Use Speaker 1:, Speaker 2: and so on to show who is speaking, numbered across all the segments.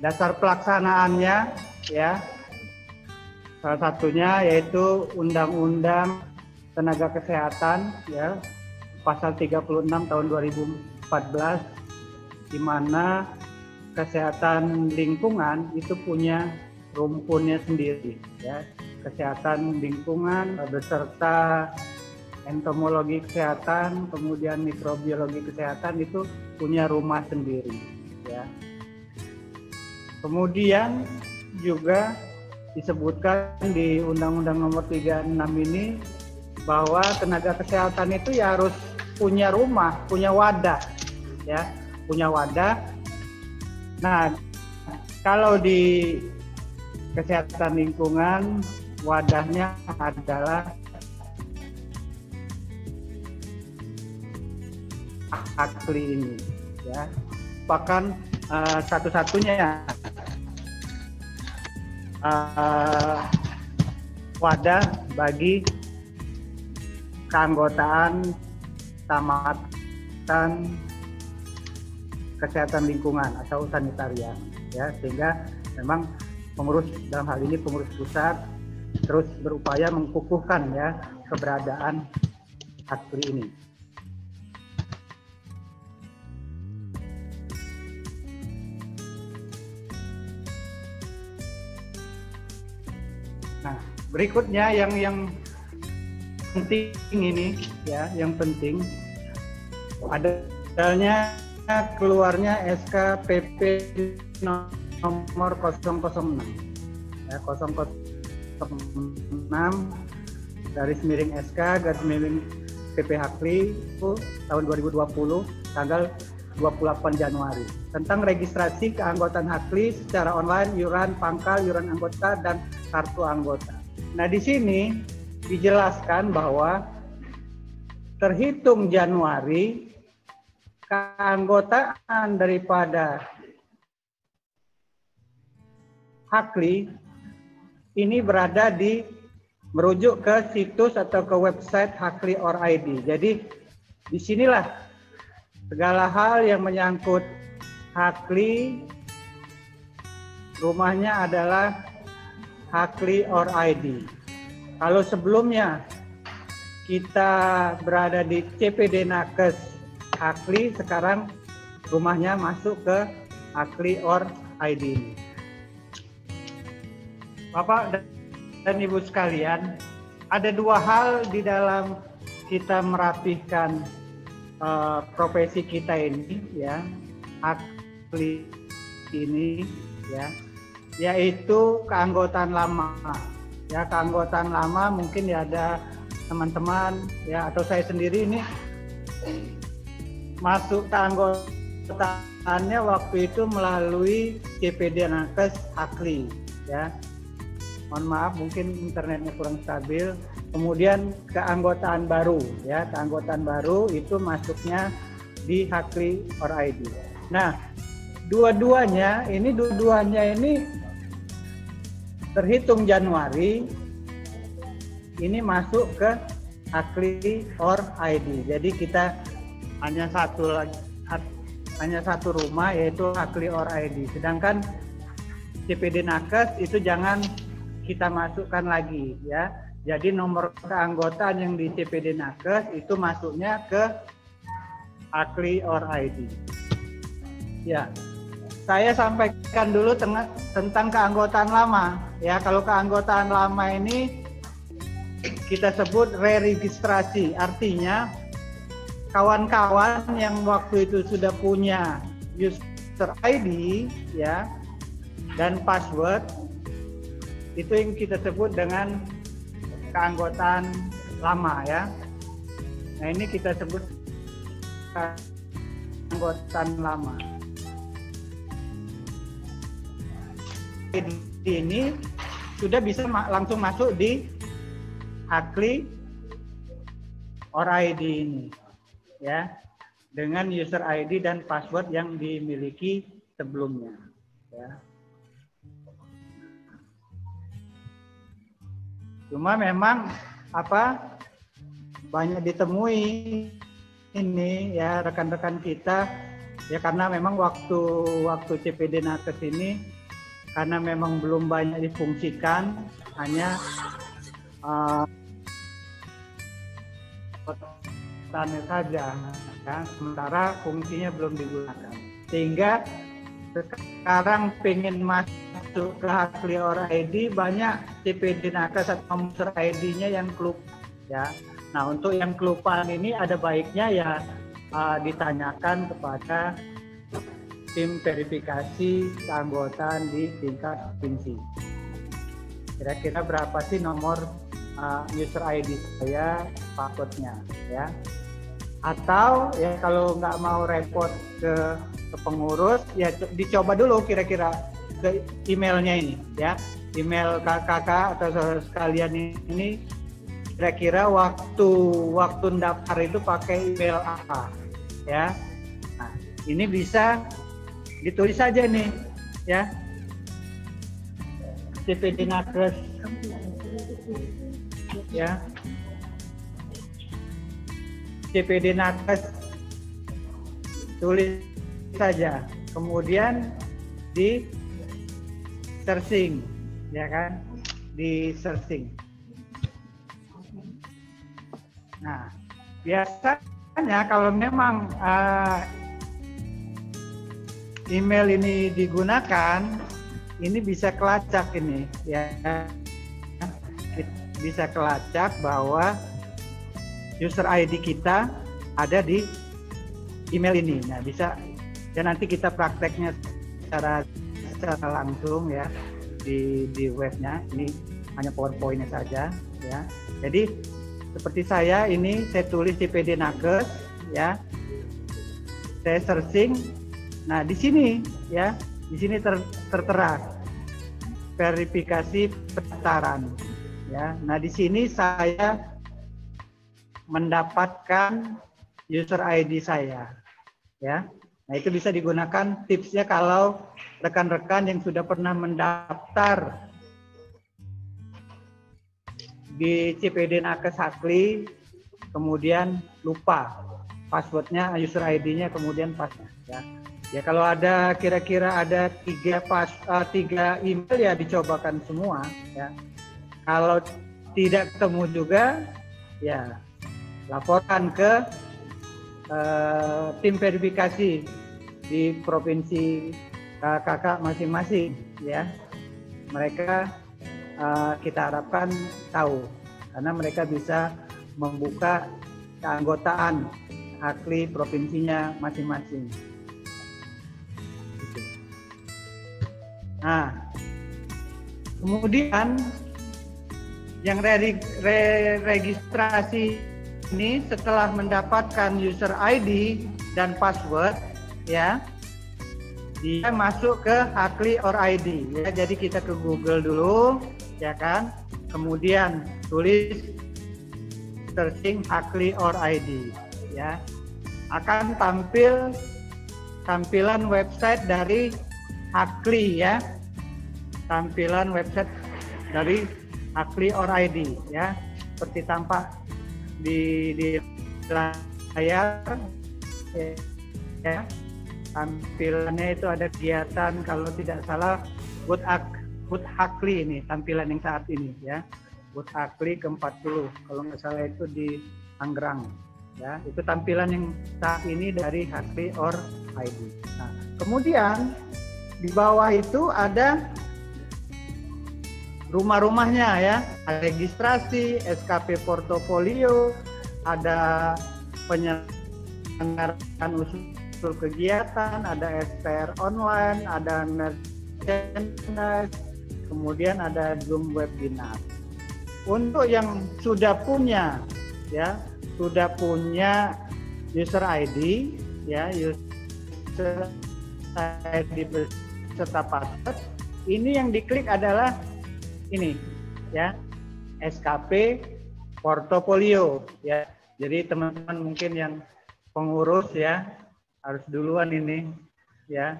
Speaker 1: Dasar pelaksanaannya ya, salah satunya yaitu Undang-Undang Tenaga Kesehatan ya, pasal 36 tahun 2014, di mana kesehatan lingkungan itu punya rumpunnya sendiri ya. Kesehatan lingkungan beserta entomologi kesehatan, kemudian mikrobiologi kesehatan itu punya rumah sendiri ya. Kemudian juga disebutkan di Undang-Undang Nomor 36 ini bahwa tenaga kesehatan itu ya harus punya rumah, punya wadah ya, punya wadah. Nah, kalau di kesehatan lingkungan wadahnya adalah Hakli ini ya, bahkan satu-satunya wadah bagi keanggotaan tamatan kesehatan lingkungan atau sanitarian ya, sehingga memang pengurus, dalam hal ini pengurus pusat, terus berupaya mengukuhkan ya keberadaan Hakli ini. Nah, berikutnya yang penting ini ya, yang penting adanya keluarnya SK PP nomor 006 ya, 006/SK/PP Hakli itu tahun 2020 tanggal 28 Januari tentang registrasi keanggotaan Hakli secara online, iuran pangkal, iuran anggota, dan kartu anggota. Nah, di sini dijelaskan bahwa terhitung Januari keanggotaan daripada Hakli ini berada di merujuk ke situs atau ke website Hakli or ID. Jadi disinilah segala hal yang menyangkut Hakli, rumahnya adalah Hakli or ID. Kalau sebelumnya kita berada di CPD Nakes Hakli, sekarang rumahnya masuk ke Hakli or ID. Bapak dan Ibu sekalian, ada dua hal di dalam kita merapihkan profesi kita ini ya, Hakli ini ya, yaitu keanggotaan lama. Ya, keanggotaan lama mungkin ya ada teman-teman ya atau saya sendiri ini masuk keanggotaannya waktu itu melalui CPD Nakes Hakli ya. Mohon maaf mungkin internetnya kurang stabil. Kemudian keanggotaan baru ya, keanggotaan baru itu masuknya di Hakli or ID. Nah, dua-duanya ini terhitung Januari ini masuk ke Hakli or ID. Jadi kita hanya satu rumah yaitu Hakli or ID. Sedangkan CPD Nakes itu jangan kita masukkan lagi ya. Jadi nomor keanggotaan yang di CPD Nakes itu masuknya ke Hakli or ID. Ya. Saya sampaikan dulu tentang keanggotaan lama. Ya, kalau keanggotaan lama ini kita sebut re-registrasi. Artinya kawan-kawan yang waktu itu sudah punya user ID ya dan password itu yang kita sebut dengan keanggotaan lama ya. Nah, ini kita sebut keanggotaan lama. Ini sudah bisa langsung masuk di Hakli or ID ini ya, dengan user ID dan password yang dimiliki sebelumnya ya. Cuma memang banyak ditemui ini ya rekan-rekan kita ya, karena memang waktu CPD Nakes ini karena memang belum banyak difungsikan, hanya tanda saja, ya, sementara fungsinya belum digunakan. Sehingga sekarang pengen masuk ke Hakli or ID, banyak CPD nakes atau user ID-nya yang kelupaan, ya. Nah, untuk yang kelupaan ini ada baiknya ya ditanyakan kepada tim verifikasi keanggotaan di tingkat provinsi. Kira-kira berapa sih nomor user ID saya, passwordnya, ya? Atau ya kalau nggak mau repot ke pengurus, ya dicoba dulu kira-kira ke emailnya ini, ya, email kakak atau saudara sekalian ini, kira-kira waktu daftar itu pakai email apa, ya. Nah, ini bisa ditulis saja nih, ya, CPD nakes, ya, CPD nakes, tulis saja, kemudian di searching, ya kan, di searching. Nah, biasanya kalau memang email ini digunakan, ini bisa kelacak ini, ya, bisa kelacak bahwa user ID kita ada di email ini. Nah, bisa ya, nanti kita prakteknya secara langsung, ya, di webnya. Ini hanya PowerPoint-nya saja, ya. Jadi seperti saya ini, saya tulis CPD nakes, ya, saya searching. Nah, di sini, ya, di sini tertera verifikasi pendaftaran, ya. Nah, di sini saya mendapatkan user ID saya, ya. Nah, itu bisa digunakan tipsnya kalau rekan-rekan yang sudah pernah mendaftar di CPD nakes Hakli, kemudian lupa passwordnya, user ID-nya, kemudian password, ya. Ya, kalau ada kira-kira ada 3 email, ya dicobakan semua, ya. Kalau tidak ketemu juga, ya laporkan ke tim verifikasi di provinsi kakak masing-masing, ya. Mereka kita harapkan tahu, karena mereka bisa membuka keanggotaan Hakli provinsinya masing-masing. Nah, kemudian yang registrasi ini setelah mendapatkan user ID dan password, ya, dia masuk ke Hakli or ID, ya. Jadi kita ke Google dulu, ya kan, kemudian tulis searching Hakli or ID, ya, akan tampilan website dari Hakli, ya, tampilan website dari Hakli or ID, ya, seperti tampak di layar, ya. Tampilannya itu ada kegiatan, kalau tidak salah Hut Hakli ini tampilan yang saat ini, ya, Hut Hakli ke-40 kalau nggak salah itu di Tangerang, ya. Itu tampilan yang saat ini dari Hakli or ID. Nah, kemudian di bawah itu ada rumah-rumahnya, ya, ada registrasi, SKP portofolio, ada penyelenggaraan usul kegiatan, ada SPR online, ada merchandise, kemudian ada Zoom webinar. Untuk yang sudah punya, ya, sudah punya user ID, ya, user ID beserta password, ini yang diklik adalah ini, ya, SKP portofolio, ya. Jadi teman-teman mungkin yang pengurus, ya, harus duluan ini, ya,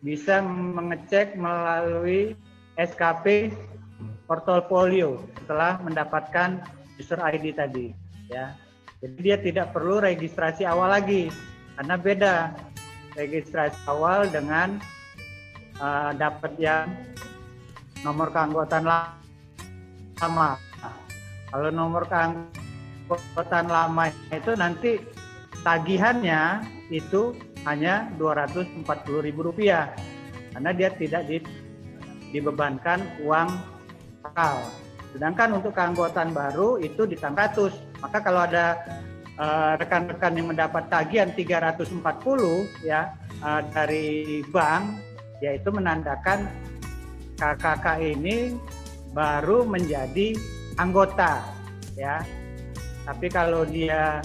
Speaker 1: bisa mengecek melalui SKP portofolio setelah mendapatkan user ID tadi, ya. Jadi dia tidak perlu registrasi awal lagi, karena beda registrasi awal dengan dapat yang nomor keanggotaan lama. Kalau nomor keanggotaan lama itu nanti tagihannya itu hanya Rp240.000 karena dia tidak dibebankan uang bakal. Sedangkan untuk keanggotaan baru itu di 100. Maka kalau ada rekan-rekan yang mendapat tagihan 340 ya dari bank, yaitu menandakan KKK ini baru menjadi anggota ya. Tapi kalau dia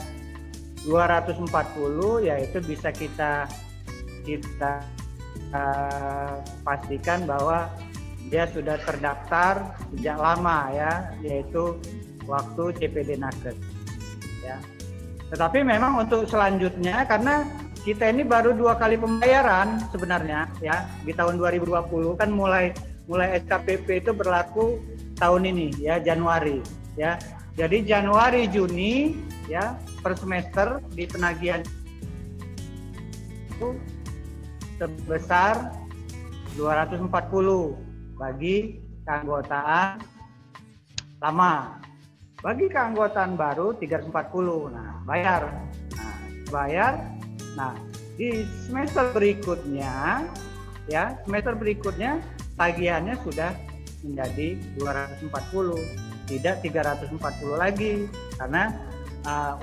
Speaker 1: 240 ya itu bisa kita pastikan bahwa dia sudah terdaftar sejak lama ya, yaitu waktu CPD Nakes ya. Tetapi memang untuk selanjutnya, karena kita ini baru 2 kali pembayaran sebenarnya ya, di tahun 2020 kan mulai SKPP itu berlaku tahun ini ya, Januari ya. Jadi Januari Juni ya per semester di penagihan itu sebesar 240 bagi keanggotaan lama. Bagi keanggotaan baru 340. Nah, bayar. Nah, di semester berikutnya ya, tagihannya sudah menjadi 240, tidak 340 lagi, karena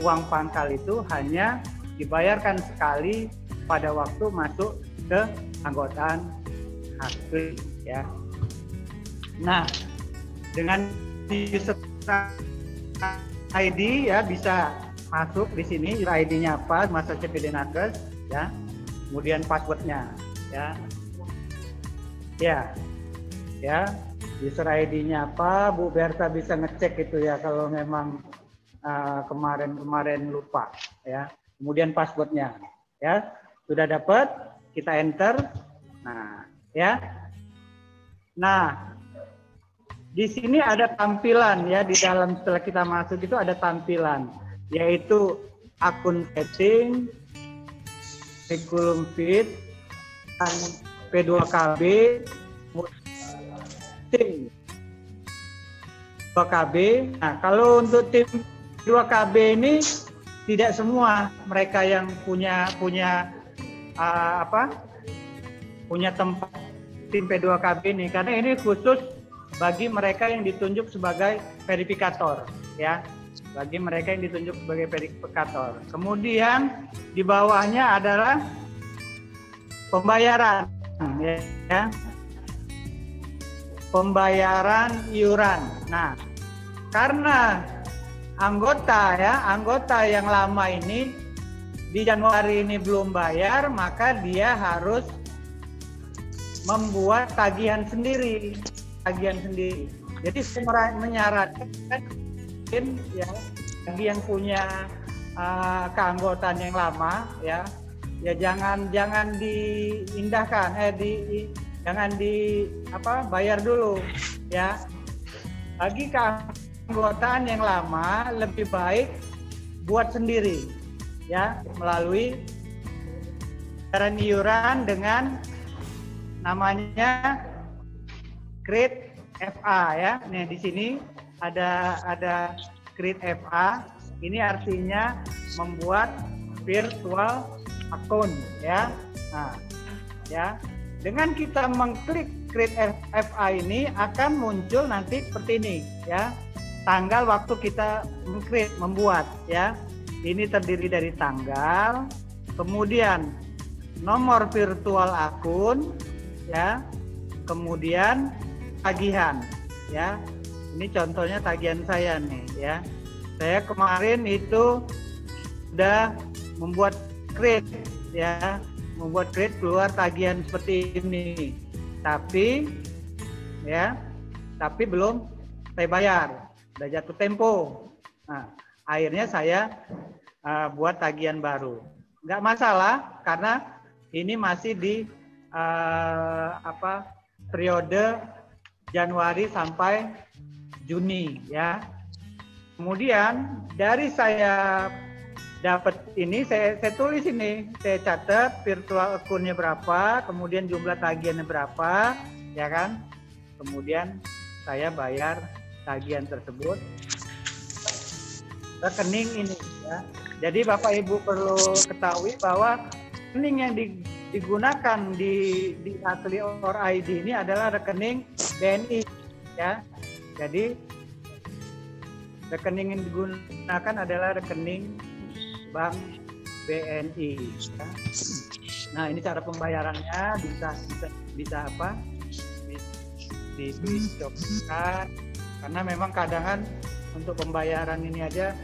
Speaker 1: uang pangkal itu hanya dibayarkan sekali pada waktu masuk ke anggotaan HAKRI ya. Nah, dengan user ID ya bisa masuk di sini, user ID-nya apa, masa CPD Nakes ya. Kemudian password-nya ya. Ya. User ID-nya apa, Bu Berta bisa ngecek itu ya kalau memang kemarin lupa ya. Kemudian password-nya ya. Sudah dapat, kita enter. Nah, ya. Nah, di sini ada tampilan ya, di dalam setelah kita masuk itu ada tampilan, yaitu akun setting, curriculum fit, dan P2KB, tim 2KB. Nah, kalau untuk tim 2KB ini tidak semua mereka yang punya tempat tim P2KB ini, karena ini khusus bagi mereka yang ditunjuk sebagai verifikator ya, bagi mereka yang ditunjuk sebagai verifikator. Kemudian di bawahnya adalah pembayaran ya, pembayaran iuran. Nah, karena anggota yang lama ini di Januari ini belum bayar, maka dia harus membuat tagihan sendiri. Jadi saya menyarankan ya, bagi yang punya keanggotaan yang lama ya jangan diindahkan, jangan bayar dulu ya. Bagi keanggotaan yang lama lebih baik buat sendiri ya, melalui bayaran iuran dengan namanya Create FA ya. Nih di sini ada Create FA. Ini artinya membuat virtual account ya. Nah, ya. Dengan kita mengklik Create FA ini akan muncul nanti seperti ini ya. Tanggal waktu kita membuat ya. Ini terdiri dari tanggal, kemudian nomor virtual akun ya. Kemudian tagihan ya. Ini contohnya tagihan saya nih ya. Saya kemarin itu sudah membuat create ya, membuat create keluar tagihan seperti ini. Tapi belum saya bayar, udah jatuh tempo. Nah, akhirnya saya buat tagihan baru. Nggak masalah karena ini masih di periode Januari sampai Juni ya. Kemudian dari saya dapat ini, saya tulis ini, saya catat virtual akunnya berapa, kemudian jumlah tagihannya berapa, ya kan. kemudian saya bayar tagihan tersebut rekening ini ya. Jadi Bapak Ibu perlu ketahui bahwa rekening yang digunakan di Hakli or ID ini adalah rekening BNI ya. Jadi rekening yang digunakan adalah rekening Bank BNI ya. Nah, ini cara pembayarannya bisa apa? Dicobakan karena memang kadang untuk pembayaran ini aja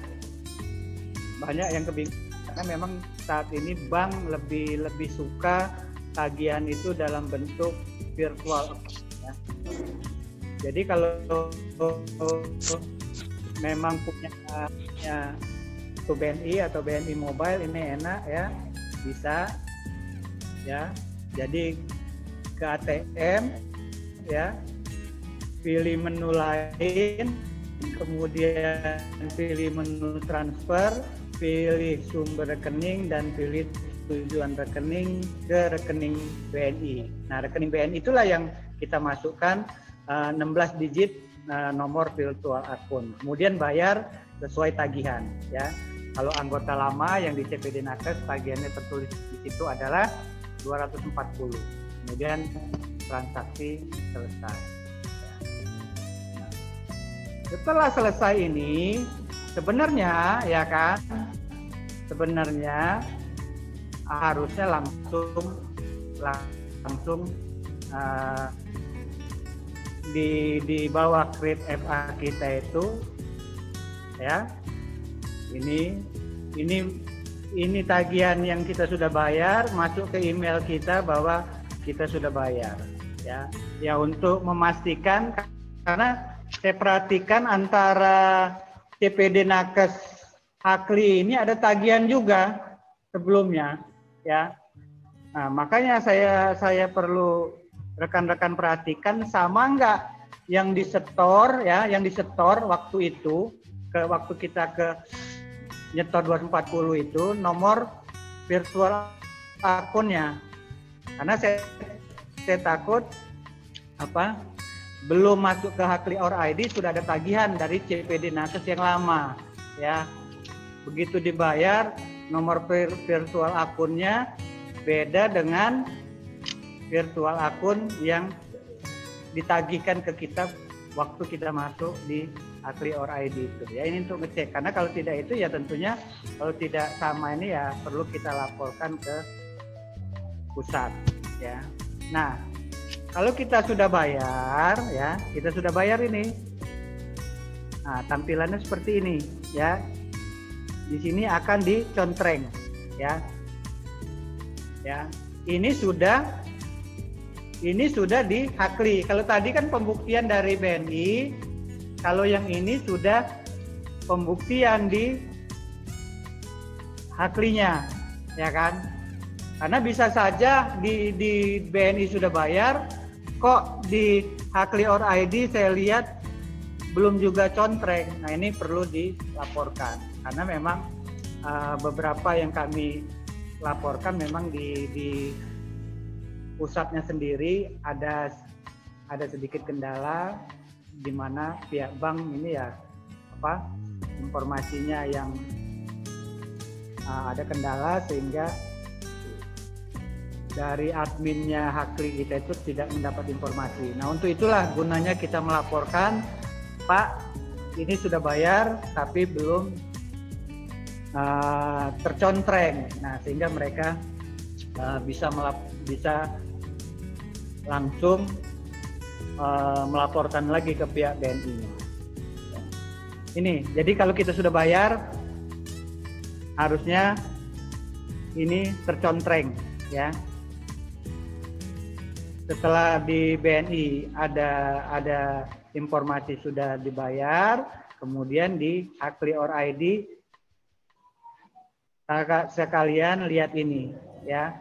Speaker 1: banyak yang kebingungan karena memang saat ini bank lebih suka tagihan itu dalam bentuk virtual ya. Jadi kalau memang punya BNI atau BNI Mobile ini enak ya, bisa ya. Jadi ke ATM ya, pilih menu lain, kemudian pilih menu transfer, pilih sumber rekening dan pilih tujuan rekening ke rekening BNI. Nah, rekening BNI itulah yang kita masukkan 16 digit nomor virtual akun. Kemudian bayar sesuai tagihan ya. Kalau anggota lama yang di CPD Nakes tagihannya tertulis di situ adalah 240. Kemudian transaksi selesai. Nah, setelah selesai ini sebenarnya ya kan, sebenarnya harusnya langsung di bawah Create FA kita itu ya, ini tagihan yang kita sudah bayar masuk ke email kita bahwa kita sudah bayar ya untuk memastikan, karena saya perhatikan antara CPD Nakes Hakli ini ada tagihan juga sebelumnya ya. Nah, makanya saya perlu rekan-rekan perhatikan sama enggak yang disetor ya, yang disetor waktu itu waktu kita ke nyetor 240 itu nomor virtual akunnya. Karena saya takut belum masuk ke Hakli or ID sudah ada tagihan dari CPD Nakes yang lama ya. Begitu dibayar nomor virtual akunnya beda dengan virtual akun yang ditagihkan ke kita waktu kita masuk di Hakli or ID itu ya. Ini untuk ngecek, karena kalau tidak itu ya tentunya kalau tidak sama ini ya perlu kita laporkan ke pusat ya. Nah, kalau kita sudah bayar ya, kita sudah bayar ini. Nah, tampilannya seperti ini ya. Di sini akan dicontreng ya. Ya, ini sudah di Hakli. Kalau tadi kan pembuktian dari BNI, kalau yang ini sudah pembuktian di Haklinya, ya kan? Karena bisa saja di BNI sudah bayar, kok di Hakli or ID saya lihat belum juga contreng. Nah, ini perlu dilaporkan karena memang beberapa yang kami laporkan memang di pusatnya sendiri ada sedikit kendala di mana pihak bank ini ya informasinya yang ada kendala sehingga dari adminnya Hakli kita itu tidak mendapat informasi. Nah, untuk itulah gunanya kita melaporkan, Pak, ini sudah bayar tapi belum tercontreng. Nah, sehingga mereka bisa langsung melaporkan lagi ke pihak BNI. Ini, jadi kalau kita sudah bayar, harusnya ini tercontreng, ya. Setelah di BNI ada informasi sudah dibayar, kemudian di Hakli or ID, sekalian lihat ini, ya.